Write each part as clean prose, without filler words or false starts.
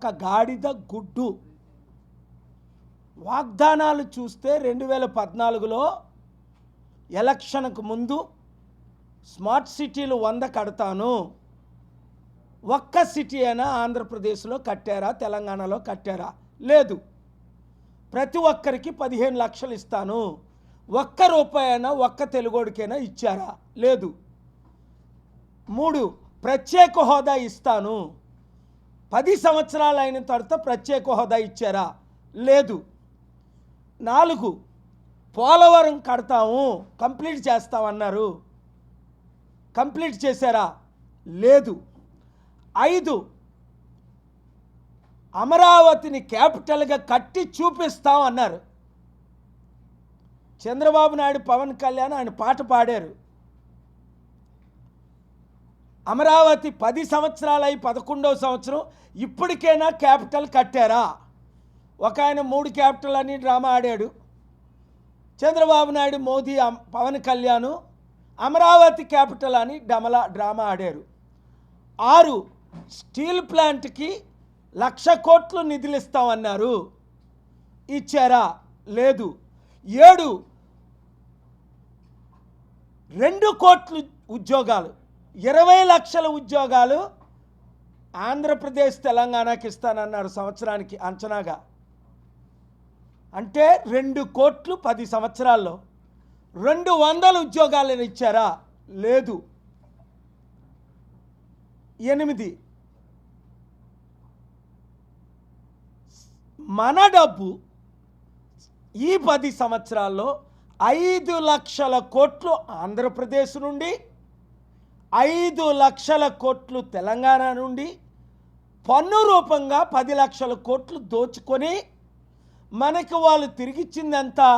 ఒక గాడిద గుడ్డు. వాగ్దానాలు చూస్తే 2014లో ఎలక్షన్కు ముందు స్మార్ట్ సిటీలు 100 కడతాను. ఒక్క సిటీ అయినా ఆంధ్రప్రదేశ్లో కట్టారా, తెలంగాణలో కట్టారా? లేదు. ప్రతి ఒక్కరికి 15 లక్షలు ఇస్తాను. ఒక్క రూపాయి అయినా ఒక్క తెలుగోడికైనా ఇచ్చారా? లేదు. 3 ప్రత్యేక హోదా ఇస్తాను. 10 సంవత్సరాలు అయిన తర్వాత ప్రత్యేక హోదా ఇచ్చారా? లేదు. 4 పోలవరం కడతాము, కంప్లీట్ చేస్తామన్నారు. కంప్లీట్ చేశారా? లేదు. 5 అమరావతిని క్యాపిటల్గా కట్టి చూపిస్తాం అన్నారు. చంద్రబాబు నాయుడు, పవన్ కళ్యాణ్ ఆయన పాట పాడారు. అమరావతి 10 సంవత్సరాలు అయి 11వ సంవత్సరం ఇప్పటికైనా క్యాపిటల్ కట్టారా? ఒక ఆయన 3 క్యాపిటల్ అని డ్రామా ఆడాడు. చంద్రబాబు నాయుడు, మోదీ, పవన్ కళ్యాణ్ అమరావతి క్యాపిటల్ అని డ్రామా ఆడారు. 6 స్టీల్ ప్లాంట్కి 1,00,000 కోట్లు నిధులు ఇస్తామన్నారు. ఇచ్చారా? లేదు. 7 2 కోట్ల ఉద్యోగాలు, 20 లక్షల ఉద్యోగాలు ఆంధ్రప్రదేశ్, తెలంగాణకి ఇస్తానన్నారు సంవత్సరానికి అంచనాగా. అంటే 2 కోట్లు 10 సంవత్సరాల్లో 200 ఉద్యోగాలను ఇచ్చారా? లేదు. 8 మన డబ్బు ఈ 10 సంవత్సరాల్లో 5 లక్షల కోట్లు ఆంధ్రప్రదేశ్ నుండి, 5 లక్షల కోట్లు తెలంగాణ నుండి పన్ను రూపంగా 10 లక్షల కోట్లు దోచుకొని మనకి వాళ్ళు తిరిగిచ్చిందంతా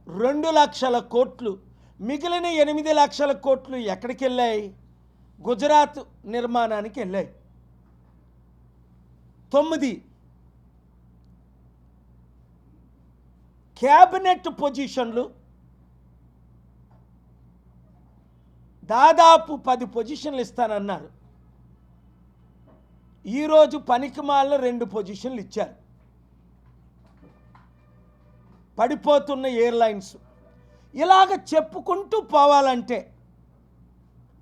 2 లక్షల కోట్లు. మిగిలిన 8 లక్షల కోట్లు ఎక్కడికి వెళ్ళాయి? గుజరాత్ నిర్మాణానికి వెళ్ళాయి. 9 క్యాబినెట్ పొజిషన్లు, దాదాపు 10 పొజిషన్లు ఇస్తానన్నారు. ఈరోజు పనికిమాలిన 2 పొజిషన్లు ఇచ్చారు. పడిపోతున్న ఎయిర్లైన్స్. ఇలాగ చెప్పుకుంటూ పోవాలంటే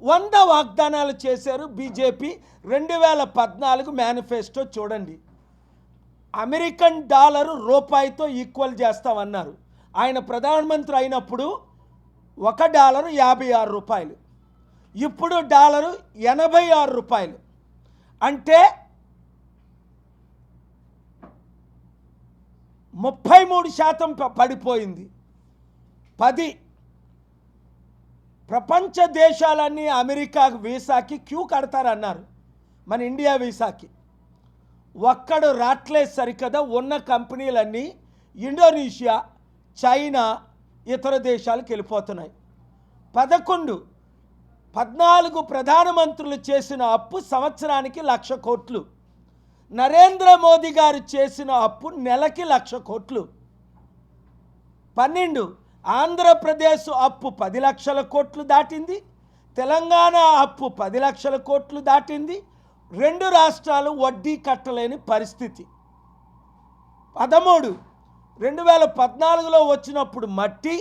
100 వాగ్దానాలు చేశారు బీజేపీ. 2014 మేనిఫెస్టో చూడండి. అమెరికన్ డాలరు రూపాయితో ఈక్వల్ చేస్తామన్నారు. ఆయన ప్రధానమంత్రి అయినప్పుడు $1 56 రూపాయలు. ఇప్పుడు డాలరు 86 రూపాయలు. అంటే 33% పడిపోయింది. 10 ప్రపంచ దేశాలన్నీ అమెరికా వీసాకి క్యూ కడతారన్నారు, మన ఇండియా వీసాకి. ఒక్కడు రాట్లేదు సరికదా. ఉన్న కంపెనీలన్నీ ఇండోనేషియా, చైనా, ఇతర దేశాలకు వెళ్ళిపోతున్నాయి. 14 ప్రధానమంత్రులు చేసిన అప్పు సంవత్సరానికి 1,00,000 కోట్లు. నరేంద్ర మోదీ గారు చేసిన అప్పు నెలకి 1,00,000 కోట్లు. 12 ఆంధ్రప్రదేశ్ అప్పు 10 లక్షల కోట్లు దాటింది. తెలంగాణ అప్పు 10 లక్షల కోట్లు దాటింది. 2 రాష్ట్రాలు వడ్డీ కట్టలేని పరిస్థితి. 13 2014లో వచ్చినప్పుడు మట్టి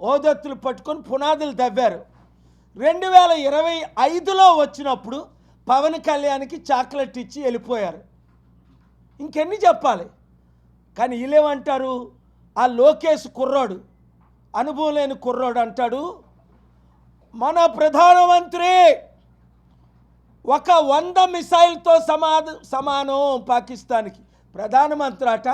ఓదత్తులు పట్టుకొని పునాదులు తవ్వారు. 2025లో వచ్చినప్పుడు పవన్ కళ్యాణ్కి చాక్లెట్ ఇచ్చి వెళ్ళిపోయారు. ఇంకెన్ని చెప్పాలి? కానీ వీళ్ళేమంటారు? ఆ లోకేష్ కుర్రాడు, అనుభవం లేని కుర్రాడు అంటాడు, మన ప్రధానమంత్రి ఒక 100 మిసైల్తో సమానం పాకిస్తాన్కి. ప్రధానమంత్రి అట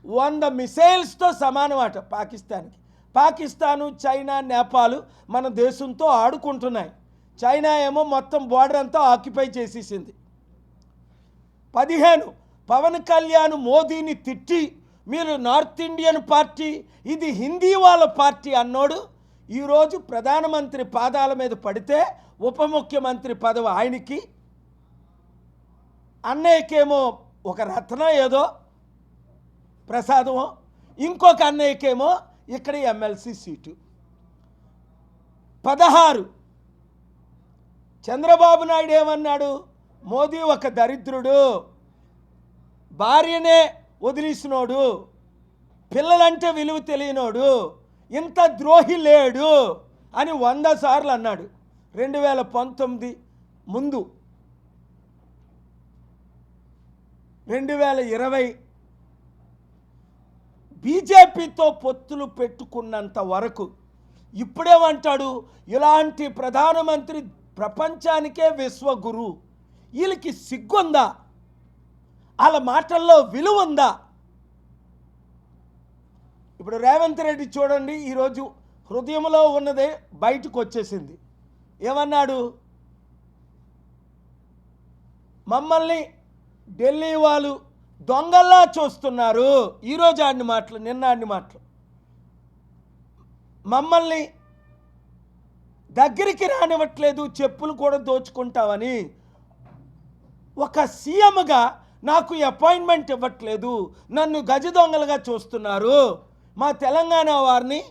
100 మిసైల్స్తో సమానం అట పాకిస్తాన్కి. పాకిస్తాను, చైనా, నేపాల్ మన దేశంతో ఆడుకుంటున్నాయి. చైనా ఏమో మొత్తం బోర్డర్ అంతా ఆక్యుపై చేసేసింది. 15 పవన్ కళ్యాణ్ మోదీని తిట్టి, మీరు నార్త్ ఇండియన్ పార్టీ, ఇది హిందీ వాళ్ళ పార్టీ అన్నోడు ఈరోజు ప్రధానమంత్రి పాదాల మీద పడితే ఉప ముఖ్యమంత్రి పదవి ఆయనకి, అన్నయ్యకేమో ఒక రత్న ఏదో ప్రసాదమో, ఇంకొక అన్నయ్యకేమో ఇక్కడ ఎమ్మెల్సీ సీటు. 16 చంద్రబాబు నాయుడు ఏమన్నాడు? మోదీ ఒక దరిద్రుడు, భార్యనే వదిలేసినోడు, పిల్లలంటే విలువ తెలియనోడు, ఇంత ద్రోహి లేడు అని 100 సార్లు అన్నాడు 2019 ముందు. 2020 బీజేపీతో పొత్తులు పెట్టుకున్నంత వరకు ఇప్పుడేమంటాడు, ఇలాంటి ప్రధానమంత్రి ప్రపంచానికే విశ్వగురు. వీళ్ళకి సిగ్గుందా? వాళ్ళ మాటల్లో విలువ ఉందా? ఇప్పుడు రేవంత్ రెడ్డి చూడండి, ఈరోజు హృదయంలో ఉన్నదే బయటకు వచ్చేసింది. ఏమన్నాడు? మమ్మల్ని ఢిల్లీ వాళ్ళు దొంగల్లా చూస్తున్నారు. ఈరోజు ఆడిన మాటలు, నిన్న ఆడిన మాటలు, మమ్మల్ని దగ్గరికి రానివ్వట్లేదు, చెప్పులు కూడా దోచుకుంటావని. ఒక సీఎంగా నాకు అపాయింట్మెంట్ ఇవ్వట్లేదు, నన్ను గజ దొంగలుగా చూస్తున్నారు, మా తెలంగాణ వారిని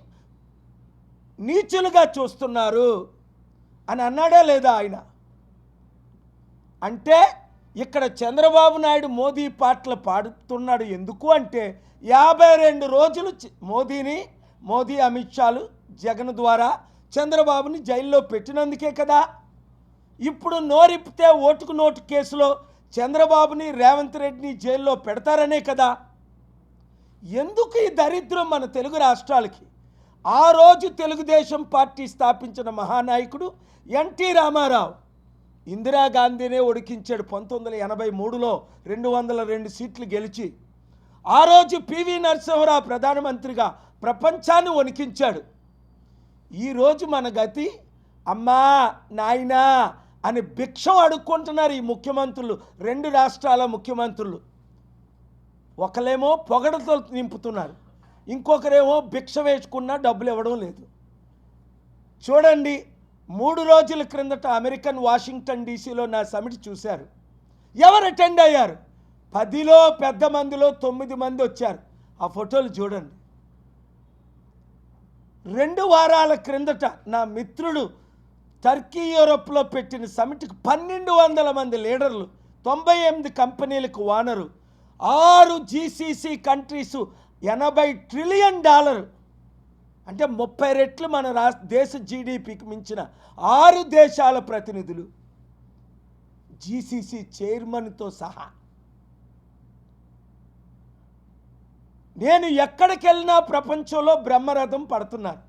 నీచులుగా చూస్తున్నారు అని అన్నాడా లేదా ఆయన? అంటే ఇక్కడ చంద్రబాబు నాయుడు మోదీ పాటలు పాడుతున్నాడు. ఎందుకు అంటే 52 రోజులు మోదీ అమిత్ షాలు జగన్ ద్వారా చంద్రబాబుని జైల్లో పెట్టినందుకే కదా. ఇప్పుడు నోరిప్పితే ఓటుకు నోటు కేసులో చంద్రబాబుని రేవంత్ రెడ్డిని జైల్లో పెడతారనే కదా. ఎందుకు ఈ దరిద్రం మన తెలుగు రాష్ట్రాలకి? ఆ రోజు తెలుగుదేశం పార్టీ స్థాపించిన మహానాయకుడు ఎన్టీ రామారావు ఇందిరాగాంధీనే ఉడికించాడు 1983లో 202 సీట్లు గెలిచి. ఆ రోజు పివి నరసింహరావు ప్రధానమంత్రిగా ప్రపంచాన్ని వణికించాడు. ఈరోజు మన గతి అమ్మా నాయనా అని భిక్షం అడుక్కుంటున్నారు ఈ ముఖ్యమంత్రులు, 2 రాష్ట్రాల ముఖ్యమంత్రులు. ఒకలేమో పొగడతో నింపుతున్నారు, ఇంకొకరేమో భిక్ష వేసుకున్నా డబ్బులు ఇవ్వడం లేదు. చూడండి, 3 రోజుల క్రిందట అమెరికన్ వాషింగ్టన్ డీసీలో నా సమిట్ చూశారు. ఎవరు అటెండ్ అయ్యారు? 10లో పెద్ద మందిలో 9 మంది వచ్చారు. ఆ ఫోటోలు చూడండి. 2 వారాల క్రిందట నా మిత్రుడు టర్కీ యూరోప్లో పెట్టిన సమిట్కి 1200 మంది లీడర్లు, 98 కంపెనీలకు ఓనరు, 6 జీసీసీ కంట్రీసు, $80 ట్రిలియన్, అంటే 30 రెట్లు మన దేశ జీడిపికి మించిన 6 దేశాల ప్రతినిధులు, జీసీసీ చైర్మన్తో సహా. నేను ఎక్కడికి వెళ్ళినా ప్రపంచంలో బ్రహ్మరథం పడుతున్నారు.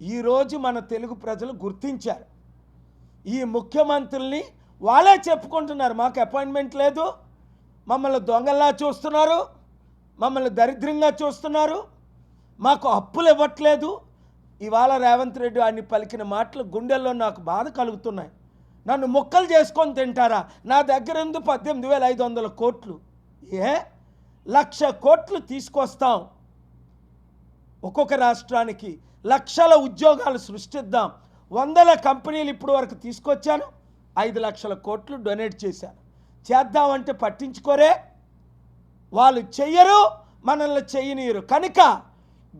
ఈరోజు మన తెలుగు ప్రజలు గుర్తించారు. ఈ ముఖ్యమంత్రుల్ని వాళ్ళే చెప్పుకుంటున్నారు, మాకు అపాయింట్మెంట్ లేదు, మమ్మల్ని దొంగల్లా చూస్తున్నారు, మమ్మల్ని దరిద్రంగా చూస్తున్నారు, మాకు అప్పులు ఇవ్వట్లేదు. ఇవాళ రేవంత్ రెడ్డి ఆయన పలికిన మాటలు గుండెల్లో నాకు బాధ కలుగుతున్నాయి. నన్ను ముక్కలు చేసుకొని తింటారా? నా దగ్గర ఉంది 18,500 కోట్లు. 1,00,000 కోట్లు తీసుకొస్తాం, ఒక్కొక్క రాష్ట్రానికి లక్షల ఉద్యోగాలు సృష్టిద్దాం. 100 కంపెనీలు ఇప్పుడు వరకు తీసుకొచ్చాను, 5 లక్షల కోట్లు డొనేట్ చేశాను. చేద్దామంటే పట్టించుకోరే, వాళ్ళు చెయ్యరు, మనల్ని చెయ్యనీయరు. కనుక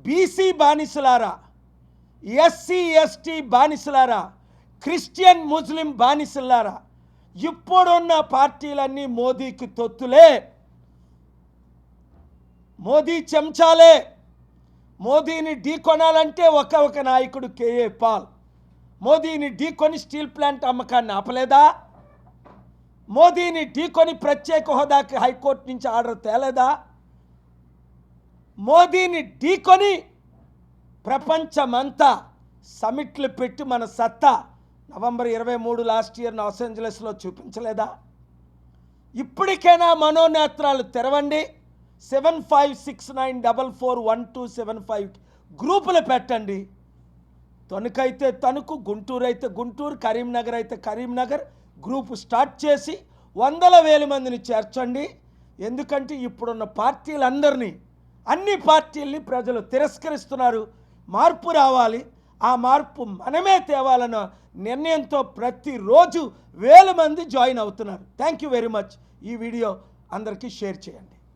బీసీ బానిసలారా, ఎస్సీ ఎస్టీ బానిసలారా, క్రిస్టియన్ ముస్లిం బానిసలారా, ఇప్పుడున్న పార్టీలన్నీ మోదీకి తొత్తులే, మోదీ చెంచాలే. మోదీని ఢీకొనాలంటే ఒక నాయకుడు కేఏ పాల్ మోదీని ఢీకొని స్టీల్ ప్లాంట్ అమ్మకాన్ని ఆపలేదా? మోదీని ఢీకొని ప్రత్యేక హోదాకి హైకోర్టు నుంచి ఆర్డర్ తేలేదా? మోదీని ఢీకొని ప్రపంచమంతా సమిట్లు పెట్టి మన సత్తా నవంబర్ 23 లాస్ట్ ఇయర్ లాస్ ఏంజలస్లో చూపించలేదా? ఇప్పటికైనా మనోనేత్రాలు తెరవండి. 7569441275 గ్రూపులు పెట్టండి. తణుకైతే తణుకు, గుంటూరు అయితే గుంటూరు, కరీంనగర్ అయితే కరీంనగర్ గ్రూపు స్టార్ట్ చేసి 100,000 మందిని చేర్చండి. ఎందుకంటే ఇప్పుడున్న పార్టీలందరినీ, అన్ని పార్టీల్ని ప్రజలు తిరస్కరిస్తున్నారు. మార్పు రావాలి, ఆ మార్పు మనమే తేవాలన్న నిర్ణయంతో ప్రతిరోజు 1000 మంది జాయిన్ అవుతున్నారు. Thank you very much. ఈ వీడియో అందరికీ షేర్ చేయండి.